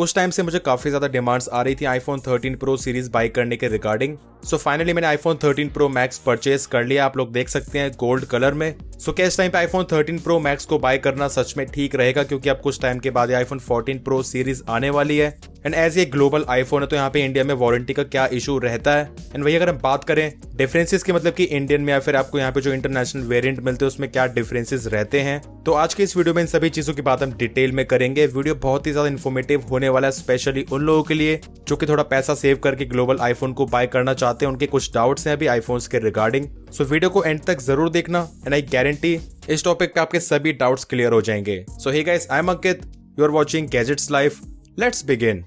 कुछ टाइम से मुझे काफी ज्यादा डिमांड्स आ रही थी आईफोन 13 प्रो सीरीज बाई करने के रिगार्डिंग। सो फाइनली मैंने आईफोन 13 प्रो मैक्स परचेज कर लिया। आप लोग देख सकते हैं गोल्ड कलर में। सो क्या इस टाइम पे आईफोन 13 प्रो मैक्स को बाय करना सच में ठीक रहेगा, क्योंकि अब कुछ टाइम के बाद आईफोन 14 प्रो सीरीज आने वाली है। एंड एज ये ग्लोबल आईफोन है तो यहाँ पे इंडिया में वारंटी का क्या इशू रहता है। एंड वही अगर हम बात करें डिफरेंसेस की, मतलब कि इंडियन में या फिर आपको यहाँ पे जो इंटरनेशनल वेरिएंट मिलते हैं उसमें क्या डिफरेंसेस रहते हैं, तो आज के इस वीडियो में इन सभी चीजों की बात हम डिटेल में करेंगे। वीडियो बहुत ही ज्यादा इन्फॉर्मेटिव होने वाला है, स्पेशली उन लोगों के लिए जो कि थोड़ा पैसा सेव करके ग्लोबल आईफोन को बाय करना चाहते हैं। उनके कुछ डाउट्स हैं अभी आईफोन्स के रिगार्डिंग। सो वीडियो को एंड तक जरूर देखना एंड आई गारंटी इस टॉपिक पे आपके सभी डाउट्स क्लियर हो जाएंगे। So hey guys, I am Ankit, you are watching Gadgets Life. Let's begin.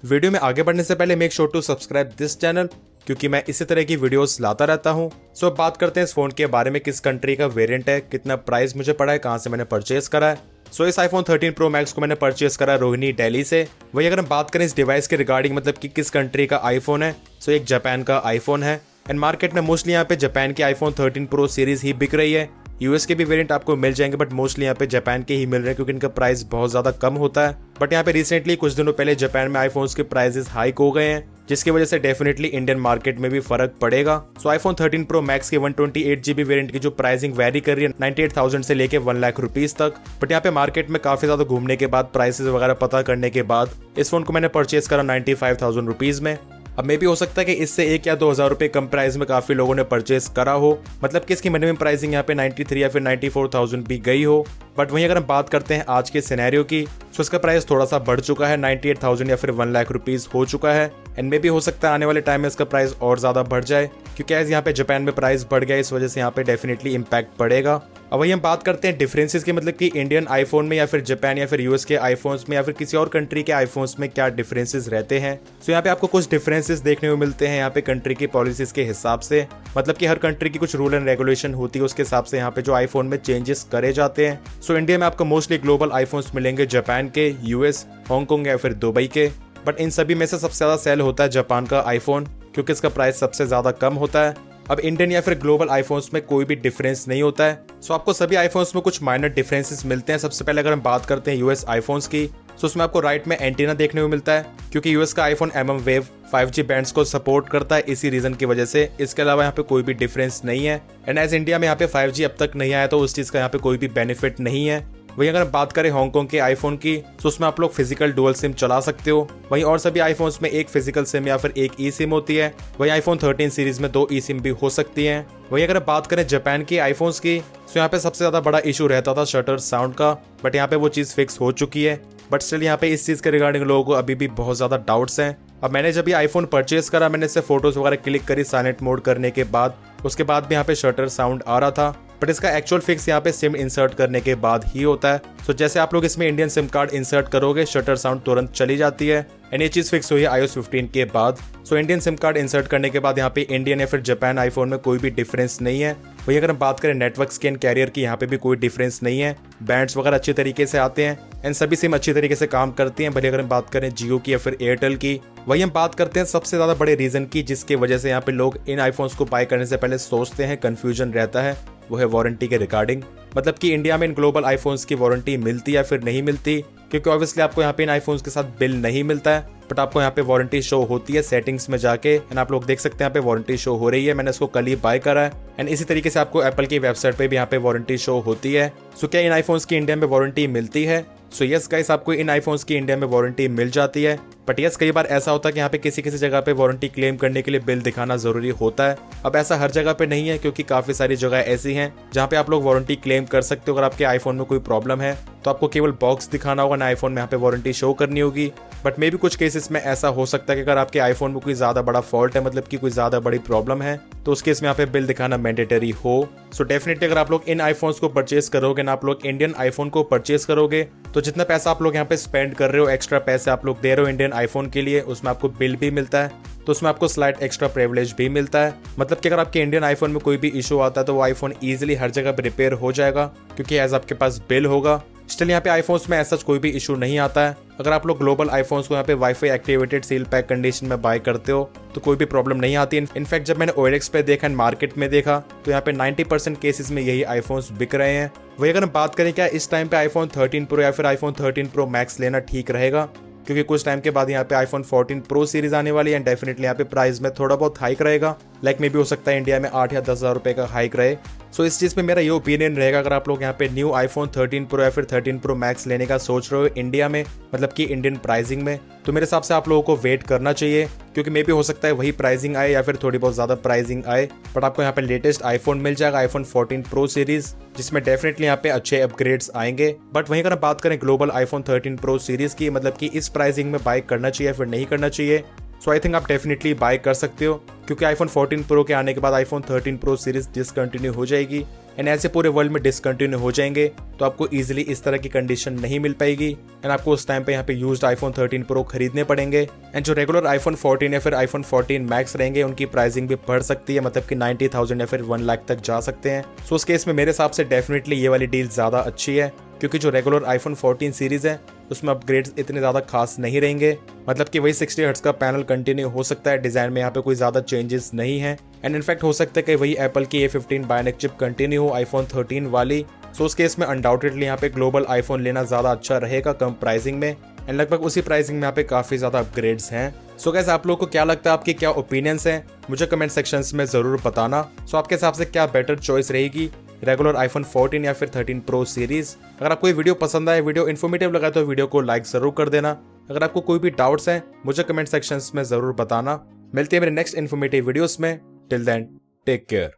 Video में आगे बढ़ने से पहले make sure to subscribe this channel, क्योंकि मैं इसी तरह की वीडियोस लाता रहता हूं। सो अब बात करते हैं इस फोन के बारे में, किस कंट्री का वेरिएंट है, कितना प्राइस मुझे पड़ा है, कहां से मैंने परचेज करा है। सो इस आईफोन 13 प्रो मैक्स को मैंने परचेज करा रोहिणी दिल्ली से। वही अगर हम बात करें इस डिवाइस के रिगार्डिंग, मतलब कि किस कंट्री का आईफोन है, सो एक जापान का आईफोन है। एंड मार्केट में मोस्टली यहाँ पे जापान के आईफोन 13 प्रो सीरीज ही बिक रही है। यूएस के भी वेरिएंट आपको मिल जाएंगे, बट मोस्टली यहाँ पे जापान के ही मिल रहे हैं, क्योंकि इनका प्राइस बहुत ज्यादा कम होता है। बट यहाँ पे रिसेंटली कुछ दिनों पहले जापान में आईफोन्स के प्राइसेस हाइक हो गए हैं, जिसकी वजह से डेफिनेटली इंडियन मार्केट में भी फर्क पड़ेगा। सो आईफोन 13 प्रो मैक्स के 128GB वेरिएंट की जो प्राइसिंग वेरी कर रही है 98,000 से लेके 1 लाख रुपीज तक। बट यहाँ पे मार्केट में काफी ज्यादा घूमने के बाद, प्राइसेस वगैरह पता करने के बाद इस फोन को मैंने परचेज करा 95,000 रुपीज में। अब मे भी हो सकता है कि इससे 1 या 2 हजार रुपए कम प्राइस में काफी लोगों ने परचेज करा हो, मतलब कि इसकी मिनिमम प्राइसिंग यहाँ पे 93 या फिर 94,000 भी गई हो। बट वहीं अगर हम बात करते हैं आज के सिनेरियो की, तो इसका प्राइस थोड़ा सा बढ़ चुका है, 98,000 या फिर 1 लाख रुपीज हो चुका है। एंड मे भी हो सकता है आने वाले टाइम में इसका प्राइस और ज्यादा बढ़ जाए, क्योंकि एज यहाँ पे जापान में प्राइस बढ़ गया, इस वजह से यहाँ पे डेफिनेटली इम्पैक्ट पड़ेगा। अब वही हम बात करते हैं डिफरेंसेस की, मतलब कि इंडियन आईफोन में या फिर जापान या फिर यूएस के आईफोन्स में या फिर किसी और कंट्री के आईफोन्स में क्या डिफरेंसेस रहते हैं। सो यहाँ पे आपको कुछ डिफरेंसेस देखने को मिलते हैं यहाँ पे कंट्री की पॉलिसीज के हिसाब से, मतलब कि हर कंट्री की कुछ रूल एंड रेगुलेशन होती है, उसके हिसाब से यहाँ पे जो आईफोन में चेंजेस करे जाते हैं। सो इंडिया में आपको मोस्टली ग्लोबल आईफोन्स मिलेंगे जापान के, यूएस, हांगकांग या फिर दुबई के। बट इन सभी में से सबसे ज्यादा सेल होता है जापान का आईफोन, क्योंकि इसका प्राइस सबसे ज्यादा कम होता है। अब इंडियन या फिर ग्लोबल आईफोन्स में कोई भी डिफरेंस नहीं होता है। सो आपको सभी आईफोन्स में कुछ माइनर डिफरेंसेस मिलते हैं। सबसे पहले अगर हम बात करते हैं यूएस आईफोन्स की, तो उसमें आपको राइट में एंटीना देखने को मिलता है, क्योंकि यूएस का आईफोन वेव 5G बैंड्स को सपोर्ट करता है, इसी रीजन की वजह से। इसके अलावा यहाँ पे कोई भी डिफरेंस नहीं है। एंड एज इंडिया में यहाँ पे 5G अब तक नहीं आया, तो उस चीज का यहाँ पे कोई भी बेनिफिट नहीं है। वहीं अगर बात करें हांगकांग के आईफोन की, तो उसमें आप लोग फिजिकल डुअल सिम चला सकते हो। वहीं और सभी आईफोन्स में एक फिजिकल सिम या फिर एक ई सिम होती है। वहीं आईफोन 13 सीरीज में 2 ई सिम भी हो सकती हैं। वहीं अगर बात करें जापान के आईफोन्स की, तो यहाँ पे सबसे ज्यादा बड़ा इशू रहता था शटर साउंड का, बट यहाँ पे वो चीज फिक्स हो चुकी है। बट स्टिल यहाँ पे इस चीज के रिगार्डिंग लोगों को अभी भी बहुत ज्यादा डाउट्स हैं। अब मैंने जब ये आईफोन परचेज करा, मैंने इससे फोटोज वगैरह क्लिक करी साइलेंट मोड करने के बाद, उसके बाद भी यहाँ पे शटर साउंड आ रहा था। बट इसका एक्चुअल फिक्स यहाँ पे सिम इंसर्ट करने के बाद ही होता है। सो जैसे आप लोग इसमें इंडियन सिम कार्ड इंसर्ट करोगे, शटर साउंड तुरंत चली जाती है। एंड ये चीज फिक्स हुई है iOS 15 के बाद। So Indian SIM card insert करने के बाद यहाँ पे इंडियन या फिर जापान आईफोन में कोई भी डिफरेंस नहीं है। वही अगर हम बात करें नेटवर्क स्कैन कैरियर की, यहाँ पे भी कोई डिफरेंस नहीं है। बैंड्स वगैरह अच्छी तरीके से आते हैं एंड सभी सिम अच्छी तरीके से काम करती हैं, भले अगर हम बात करें जियो की या फिर एयरटेल की। वही हम बात करते हैं सबसे ज्यादा बड़े रीजन की, जिसकी वजह से यहाँ पे लोग इन आईफोन्स को बाय करने से पहले सोचते हैं, कंफ्यूजन रहता है, वो है वारंटी के रिगार्डिंग। मतलब कि इंडिया में इन ग्लोबल आईफोन्स की वारंटी मिलती या फिर नहीं मिलती, क्योंकि ऑब्वियसली आपको यहाँ पे इन आईफोन्स के साथ बिल नहीं मिलता है, बट आपको यहाँ पे वारंटी शो होती है सेटिंग्स में जाके। एंड आप लोग देख सकते हैं यहाँ पे वारंटी शो हो रही है, मैंने इसको कल ही बाय करा है। एंड इसी तरीके से आपको एप्पल की वेबसाइट पे भी यहाँ पे वारंटी शो होती है। सो क्या इन आईफोन्स की इंडिया में वारंटी मिलती है? सो यस गाइस, आपको इन आईफोन्स की इंडिया में वारंटी मिल जाती है। बट यस, कई बार ऐसा होता है कि यहाँ पे किसी किसी जगह पे वारंटी क्लेम करने के लिए बिल दिखाना जरूरी होता है। अब ऐसा हर जगह पे नहीं है, क्योंकि काफी सारी जगह ऐसी हैं जहाँ पे आप लोग वारंटी क्लेम कर सकते हो। अगर आपके आईफोन में कोई प्रॉब्लम है तो आपको केवल बॉक्स दिखाना होगा, ना आईफोन में यहाँ पे वारंटी शो करनी होगी। बट मे भी कुछ केसेस में ऐसा हो सकता है कि अगर आपके आईफोन में कोई ज्यादा बड़ा फॉल्ट है, मतलब कि कोई ज्यादा बड़ी प्रॉब्लम है, तो उस केस में यहाँ पे बिल दिखाना मैंडेटरी हो। सो डेफिनेटली अगर आप लोग इन आईफोन्स को परचेज करोगे ना, आप लोग इंडियन आईफोन को परचेज करोगे, तो जितना पैसा आप लोग यहाँ पे स्पेंड कर रहे हो, एक्स्ट्रा पैसे आप लोग दे रहे हो इंडियन आईफोन के लिए, उसमें आपको बिल भी मिलता है, तो उसमें आपको स्लाइट एक्स्ट्रा प्रिविलेज भी मिलता है। मतलब कि अगर आपके इंडियन आईफोन में कोई भी इशू आता है तो वो आईफोन ईजिली हर जगह पे रिपेयर हो जाएगा, क्योंकि एज आपके पास बिल होगा। स्टिल यहाँ पे आईफोन्स में ऐसा कोई भी इशू नहीं आता है। अगर आप लोग ग्लोबल आईफोन्स को यहाँ पे wifi activated seal pack condition में बाय करते हो तो कोई भी प्रॉब्लम नहीं आती। इनफैक्ट जब मैंने OLX पे देखा एंड मार्केट में देखा तो यहाँ पे 90% केसेस में यही आईफोन्स बिक रहे हैं। वही अगर हम बात करें क्या इस टाइम पे आईफोन 13 प्रो या फिर आईफोन 13 प्रो मैक्स लेना ठीक रहेगा, क्योंकि कुछ टाइम के बाद यहाँ पे आईफोन 14 प्रो सीरीज आने वाली है एंड डेफिनेटली यहाँ पे प्राइस में थोड़ा बहुत हाइक रहेगा। लाइक मे भी हो सकता है इंडिया में 8 या 10 हज़ार रुपए का हाइक रहे। सो इस चीज पे मेरा ये ओपिनियन रहेगा, अगर आप लोग यहाँ पे न्यू आईफोन 13 प्रो या फिर 13 प्रो मैक्स लेने का सोच रहे हो इंडिया में, मतलब कि इंडियन प्राइसिंग में, तो मेरे हिसाब से आप लोगों को वेट करना चाहिए, क्योंकि मे भी हो सकता है वही प्राइसिंग आए या फिर थोड़ी बहुत ज्यादा प्राइसिंग आए, बट आपको यहाँ पे लेटेस्ट आईफोन मिल जाएगा, आईफोन 14 प्रो सीरीज, जिसमें डेफिनेटली यहाँ पे अच्छे अपग्रेड्स आएंगे। बट वहीं अगर बात करें ग्लोबल आईफोन 13 प्रो सीरीज की, मतलब कि इस प्राइसिंग में बाय करना चाहिए फिर नहीं करना चाहिए, सो आई थिंक आप डेफिनेटली बाय कर सकते हो, क्योंकि आईफोन 14 प्रो के आने के बाद आईफोन 13 प्रो सीरीज डिसकंटिन्यू हो जाएगी एंड ऐसे पूरे वर्ल्ड में डिसकंटिन्यू हो जाएंगे, तो आपको इजीली इस तरह की कंडीशन नहीं मिल पाएगी एंड आपको उस टाइम पे यहाँ पे यूज्ड आईफोन 13 प्रो खरीदने पड़ेंगे। एंड जो रेगुलर आईफोन 14 या फिर आईफोन 14 मैक्स रहेंगे उनकी प्राइसिंग भी बढ़ सकती है, मतलब कि 90,000 या फिर 1 लाख तक जा सकते हैं। सो उस केस में मेरे हिसाब से डेफिनेटली ये वाली डील ज्यादा अच्छी है, क्योंकि जो रेगुलर आईफोन 14 सीरीज है उसमें अपग्रेड्स इतने ज़्यादा खास नहीं रहेंगे, मतलब कि वही 60 हर्ट्ज का पैनल कंटिन्यू हो सकता है, डिज़ाइन में यहाँ पे कोई ज़्यादा चेंजेस नहीं है एंड इनफैक्ट हो सकता है कि वही एप्पल की A15 बायोनिक चिप कंटिन्यू हो आईफोन 13 वाली। सो उस केस में अनडाउटेडली यहाँ पे ग्लोबल आईफोन लेना ज़्यादा अच्छा रहेगा कम प्राइसिंग में एंड लगभग उसी प्राइसिंग में यहाँ पे काफ़ी ज़्यादा अपग्रेड्स हैं। सो गाइस आप लोगों को क्या लगता है, आपके क्या ओपिनियंस हैं, मुझे कमेंट सेक्शंस में ज़रूर बताना। सो आपके हिसाब से क्या बेटर चॉइस रहेगी, रेगुलर आईफोन 14 या फिर 13 प्रो सीरीज? अगर आपको ये वीडियो पसंद आए, वीडियो इन्फॉर्मेटिव लगा तो वीडियो को लाइक जरूर कर देना। अगर आपको कोई भी डाउट्स हैं मुझे कमेंट सेक्शंस में जरूर बताना। मिलते हैं मेरे नेक्स्ट इन्फॉर्मेटिव वीडियोस में। Till then take care.